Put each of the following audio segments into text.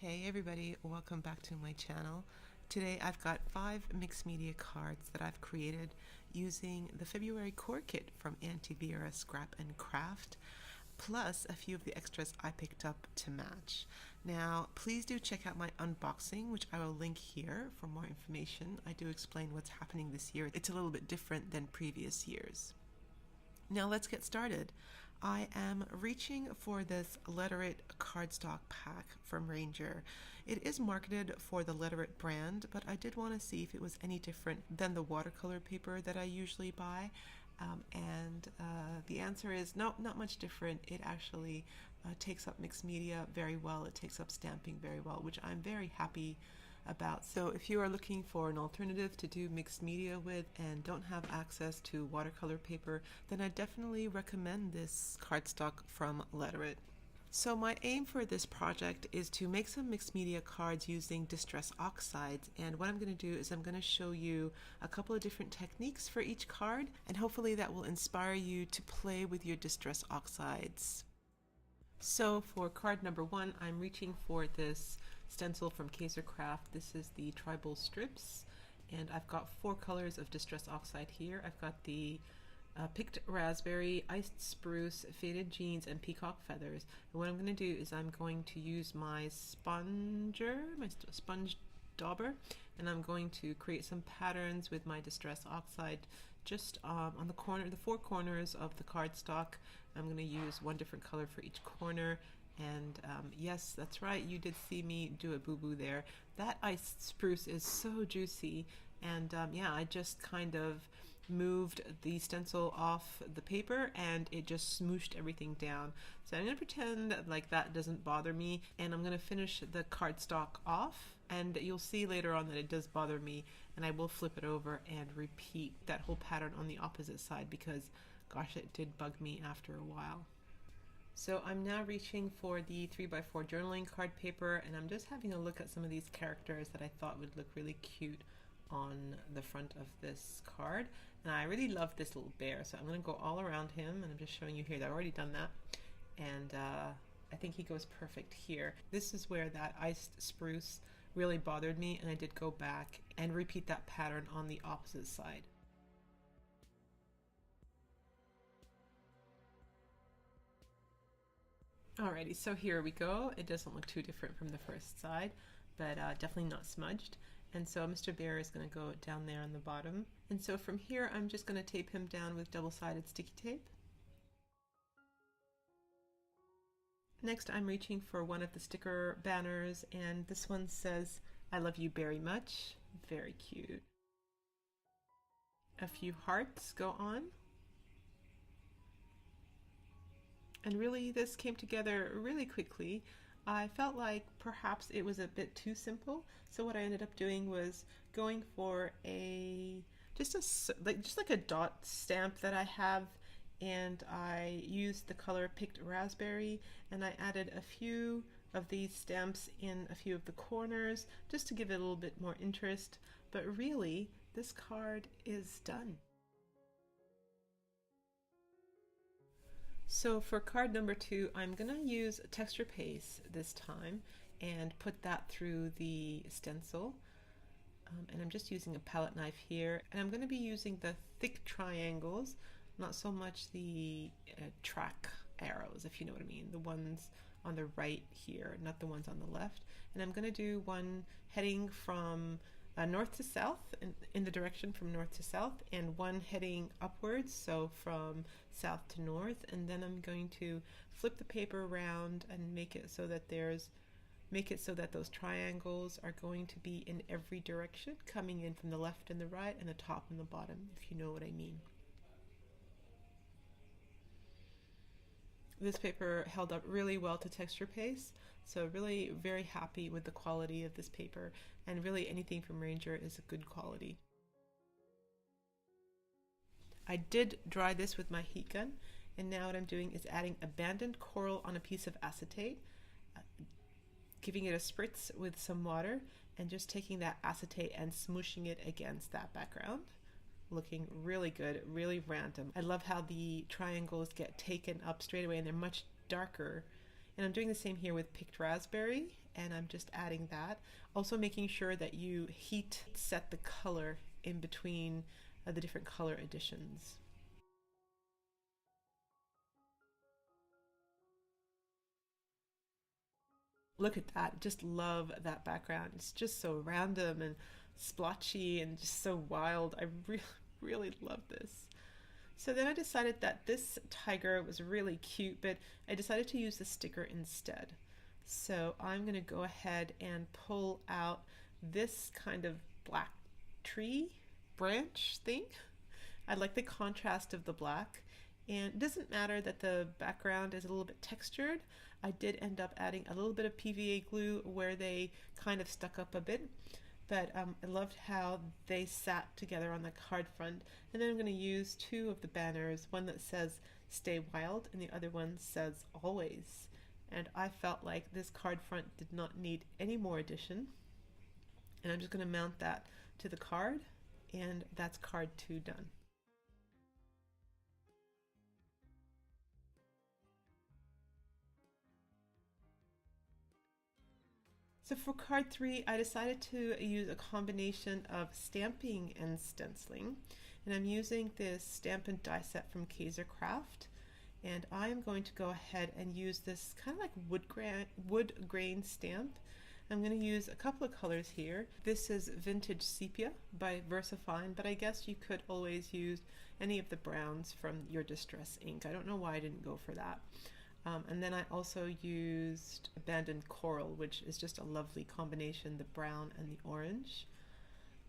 Hey everybody, welcome back to my channel. Today I've got 5 mixed media cards that I've created using the February core kit from Vera Scrap and Craft, plus a few of the extras I picked up to match. Now please do check out my unboxing, which I will link here for more information. I do explain what's happening this year. It's a little bit different than previous years. Now let's get started. I am reaching for this Letterit cardstock pack from Ranger. It is marketed for the Letterit brand, but I did want to see if it was any different than the watercolor paper that I usually buy. The answer is no, not much different. It actually takes up mixed media very well. It takes up stamping very well, which I'm very happy about. So if you are looking for an alternative to do mixed media with and don't have access to watercolor paper, then I definitely recommend this cardstock from Letterit. So my aim for this project is to make some mixed media cards using Distres oxides, and what I'm going to do is I'm going to show you a couple of different techniques for each card, and hopefully that will inspire you to play with your Distres oxides. So for card number 1, I'm reaching for this stencil from Craft. This is the tribal strips, and I've got 4 colors of Distress Oxide here. I've got the picked raspberry, iced spruce, faded jeans, and peacock feathers. And what I'm going to do is I'm going to use my sponge dauber, and I'm going to create some patterns with my Distress Oxide just on the 4 corners of the cardstock. I'm going to use one different color for each corner. And yes, that's right, you did see me do a boo-boo there. That iced spruce is so juicy, and yeah, I just kind of moved the stencil off the paper and it just smooshed everything down. So I'm going to pretend like that doesn't bother me, and I'm going to finish the cardstock off, and you'll see later on that it does bother me, and I will flip it over and repeat that whole pattern on the opposite side because gosh, it did bug me after a while. So I'm now reaching for the 3x4 journaling card paper, and I'm just having a look at some of these characters that I thought would look really cute on the front of this card. And I really love this little bear, so I'm going to go all around him, and I'm just showing you here that I've already done that, and I think he goes perfect here. This is where that iced spruce really bothered me, and I did go back and repeat that pattern on the opposite side. Alrighty, so here we go. It doesn't look too different from the first side, but definitely not smudged. And so Mr. Bear is going to go down there on the bottom. And so from here, I'm just going to tape him down with double-sided sticky tape. Next, I'm reaching for one of the sticker banners, and this one says, "I love you very much." Very cute. A few hearts go on. And really, this came together really quickly. I felt like perhaps it was a bit too simple, so what I ended up doing was going for just like a dot stamp that I have, and I used the color picked raspberry, and I added a few of these stamps in a few of the corners just to give it a little bit more interest. But really, this card is done. So for card number 2, I'm going to use texture paste this time and put that through the stencil. And I'm just using a palette knife here, and I'm going to be using the thick triangles, not so much the track arrows, if you know what I mean, the ones on the right here, not the ones on the left. And I'm going to do one heading from north to south, in the direction from north to south, and one heading upwards, so from south to north. And then I'm going to flip the paper around and make it so that those triangles are going to be in every direction, coming in from the left and the right and the top and the bottom, if you know what I mean. This paper held up really well to texture paste, so really very happy with the quality of this paper, and really anything from Ranger is a good quality. I did dry this with my heat gun, and now what I'm doing is adding abandoned coral on a piece of acetate, giving it a spritz with some water, and just taking that acetate and smooshing it against that background. Looking really good, really random. I love how the triangles get taken up straight away, and they're much darker. And I'm doing the same here with picked raspberry, and I'm just adding that. Also making sure that you heat set the color in between the different color additions. Look at that, just love that background. It's just so random and splotchy and just so wild. I really love this. So then I decided that this tiger was really cute, but I decided to use the sticker instead. So I'm going to go ahead and pull out this kind of black tree branch thing. I like the contrast of the black, and it doesn't matter that the background is a little bit textured. I did end up adding a little bit of PVA glue where they kind of stuck up a bit, but I loved how they sat together on the card front. And then I'm going to use two of the banners, one that says Stay Wild and the other one says Always. And I felt like this card front did not need any more addition, and I'm just going to mount that to the card, and that's card 2 done. So for card 3, I decided to use a combination of stamping and stenciling, and I'm using this stamp and die set from Craft, and I'm going to go ahead and use this kind of like wood grain stamp. I'm going to use a couple of colors here. This is Vintage Sepia by VersaFine, but I guess you could always use any of the browns from your Distres ink. I don't know why I didn't go for that. And then I also used Abandoned Coral, which is just a lovely combination, the brown and the orange.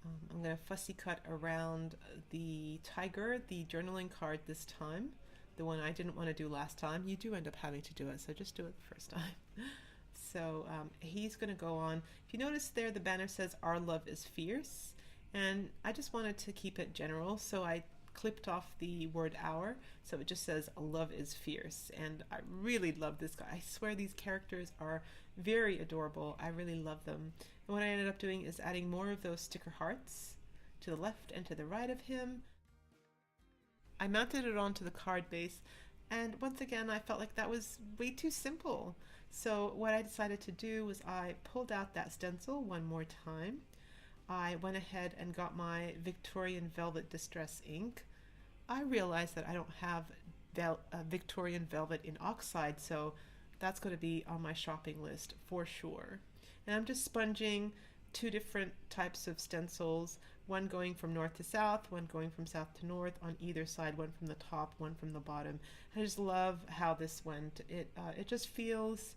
I'm going to fussy cut around the tiger, the journaling card this time, the one I didn't want to do last time. You do end up having to do it, so just do it the first time. So he's going to go on. If you notice there, the banner says Our Love is Fierce, and I just wanted to keep it general, so I clipped off the word our, so it just says Love is Fierce. And I really love this guy. I swear these characters are very adorable. I really love them. And what I ended up doing is adding more of those sticker hearts to the left and to the right of him. I mounted it onto the card base, and once again I felt like that was way too simple. So what I decided to do was I pulled out that stencil one more time. I went ahead and got my Victorian Velvet Distress ink. I realized that I don't have Victorian Velvet in Oxide, so that's going to be on my shopping list for sure. And I'm just sponging two different types of stencils, one going from north to south, one going from south to north on either side, one from the top, one from the bottom. I just love how this went. It just feels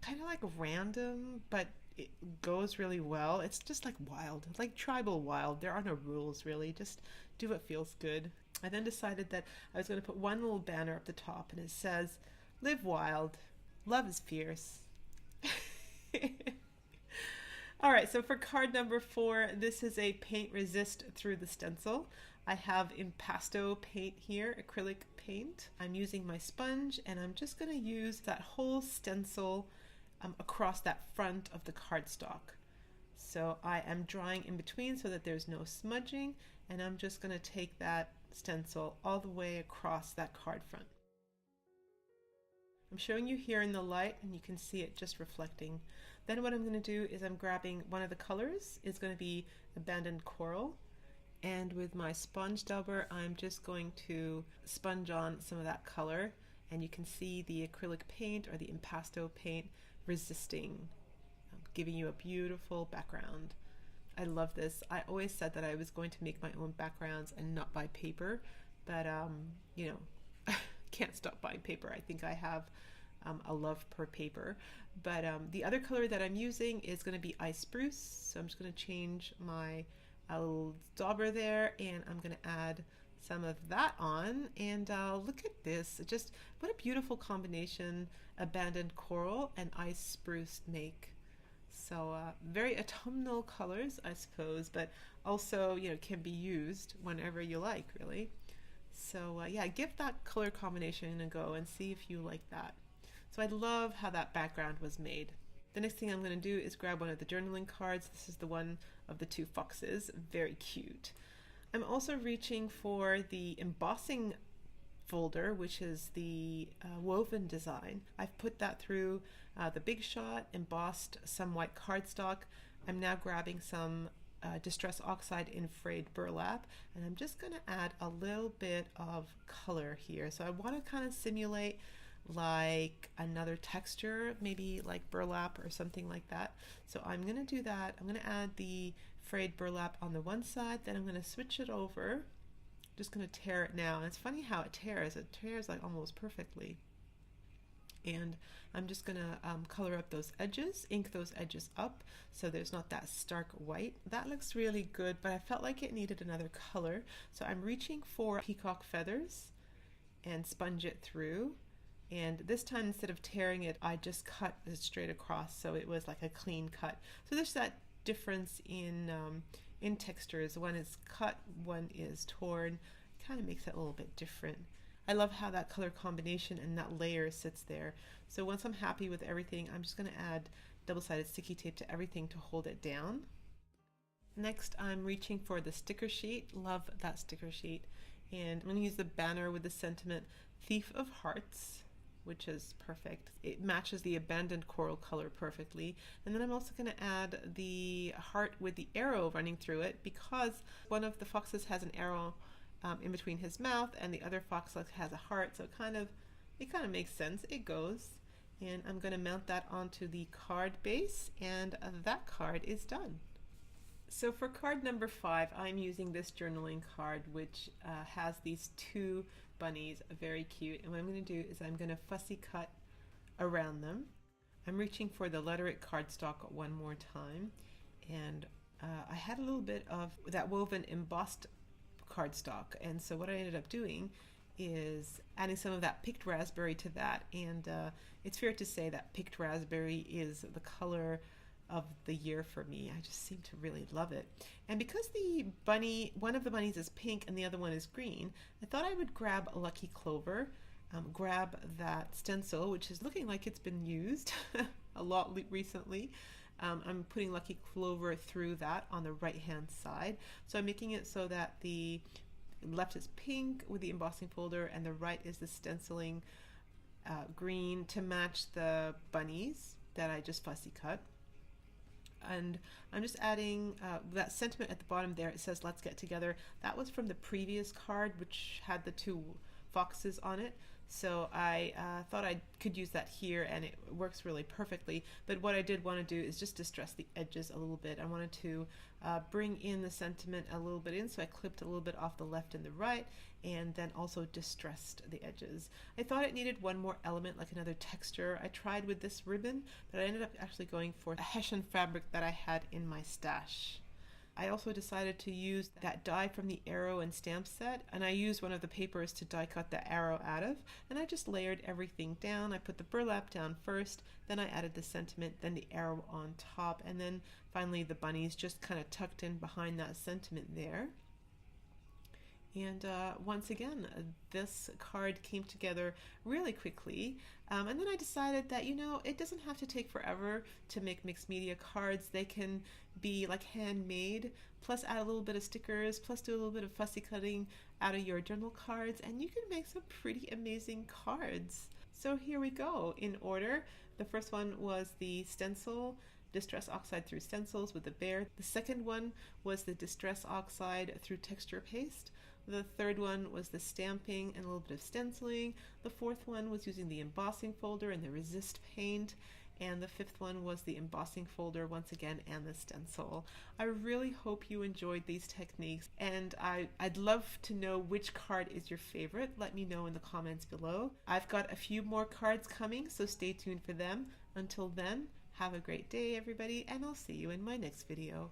kind of like random, but it goes really well. It's just like wild, like tribal wild. There are no rules really, just do what feels good. I then decided that I was going to put one little banner up the top, and it says Live Wild, Love is Fierce. Alright, so for card number 4, this is a paint resist through the stencil. I have impasto paint here, acrylic paint. I'm using my sponge, and I'm just going to use that whole stencil across that front of the cardstock. So I am drawing in between so that there's no smudging, and I'm just going to take that stencil all the way across that card front. I'm showing you here in the light, and you can see it just reflecting. Then what I'm going to do is I'm grabbing one of the colors. It's going to be Abandoned Coral, and with my sponge dauber I'm just going to sponge on some of that color, and you can see the acrylic paint or the impasto paint resisting, giving you a beautiful background. I love this. I always said that I was going to make my own backgrounds and not buy paper, but you know, can't stop buying paper. I think I have a love for paper. But the other color that I'm using is going to be Ice Spruce, so I'm just going to change my little dauber there, and I'm going to add some of that on, and look at this. Just what a beautiful combination Abandoned Coral and Ice Spruce make. So very autumnal colors, I suppose, but also, you know, can be used whenever you like, really. So yeah, give that color combination a go and see if you like that. So I love how that background was made. The next thing I'm going to do is grab one of the journaling cards. This is the one of the 2 foxes. Very cute. I'm also reaching for the embossing folder, which is the woven design. I've put that through the Big Shot, embossed some white cardstock. I'm now grabbing some Distress Oxide in frayed burlap, and I'm just going to add a little bit of color here. So I want to kind of simulate like another texture, maybe like burlap or something like that. So I'm going to do that. I'm going to add the frayed burlap on the one side, then I'm going to switch it over. Just going to tear it now, and it's funny how it tears. It tears like almost perfectly. And I'm just going to color up those edges, ink those edges up so there's not that stark white. That looks really good, but I felt like it needed another color. So I'm reaching for peacock feathers and sponge it through. And this time, instead of tearing it, I just cut it straight across, so it was like a clean cut. So there's that difference in textures. One is cut, one is torn. Kind of makes it a little bit different. I love how that color combination and that layer sits there. So once I'm happy with everything, I'm just going to add double-sided sticky tape to everything to hold it down. Next, I'm reaching for the sticker sheet. Love that sticker sheet. And I'm going to use the banner with the sentiment Thief of Hearts, which is perfect. It matches the abandoned coral color perfectly. And then I'm also going to add the heart with the arrow running through it, because one of the foxes has an arrow in between his mouth, and the other fox has a heart, so it kind of makes sense. It goes, and I'm going to mount that onto the card base, and that card is done. So for card number 5, I'm using this journaling card, which has these two bunnies, very cute. And what I'm going to do is I'm going to fussy cut around them. I'm reaching for the Letter It cardstock one more time, and I had a little bit of that woven embossed cardstock, and so what I ended up doing is adding some of that picked raspberry to that, and it's fair to say that picked raspberry is the color of the year for me. I just seem to really love it. And because the bunny, one of the bunnies is pink and the other one is green, I thought I would grab a Lucky Clover, grab that stencil, which is looking like it's been used a lot recently. I'm putting Lucky Clover through that on the right hand side. So I'm making it so that the left is pink with the embossing folder and the right is the stenciling green to match the bunnies that I just fussy cut. And I'm just adding that sentiment at the bottom there. It says "Let's get together." That was from the previous card, which had the two foxes on it. So I thought I could use that here, and it works really perfectly. But what I did want to do is just distress the edges a little bit. I wanted to bring in the sentiment a little bit in, so I clipped a little bit off the left and the right, and then also distressed the edges. I thought it needed one more element, like another texture. I tried with this ribbon, but I ended up actually going for a hessian fabric that I had in my stash. I also decided to use that die from the arrow and stamp set, and I used one of the papers to die cut the arrow out of, and I just layered everything down. I put the burlap down first, then I added the sentiment, then the arrow on top, and then finally the bunnies just kind of tucked in behind that sentiment there. And once again, this card came together really quickly. And then I decided that, you know, it doesn't have to take forever to make mixed media cards. They can be like handmade, plus add a little bit of stickers, plus do a little bit of fussy cutting out of your journal cards, and you can make some pretty amazing cards. So here we go in order. The first one was the stencil, Distress Oxide through stencils with the bear. The second one was the Distress Oxide through texture paste. The third one was the stamping and a little bit of stenciling. The fourth one was using the embossing folder and the resist paint. And the fifth one was the embossing folder once again and the stencil. I really hope you enjoyed these techniques, and I'd love to know which card is your favorite. Let me know in the comments below. I've got a few more cards coming, so stay tuned for them. Until then, have a great day everybody, and I'll see you in my next video.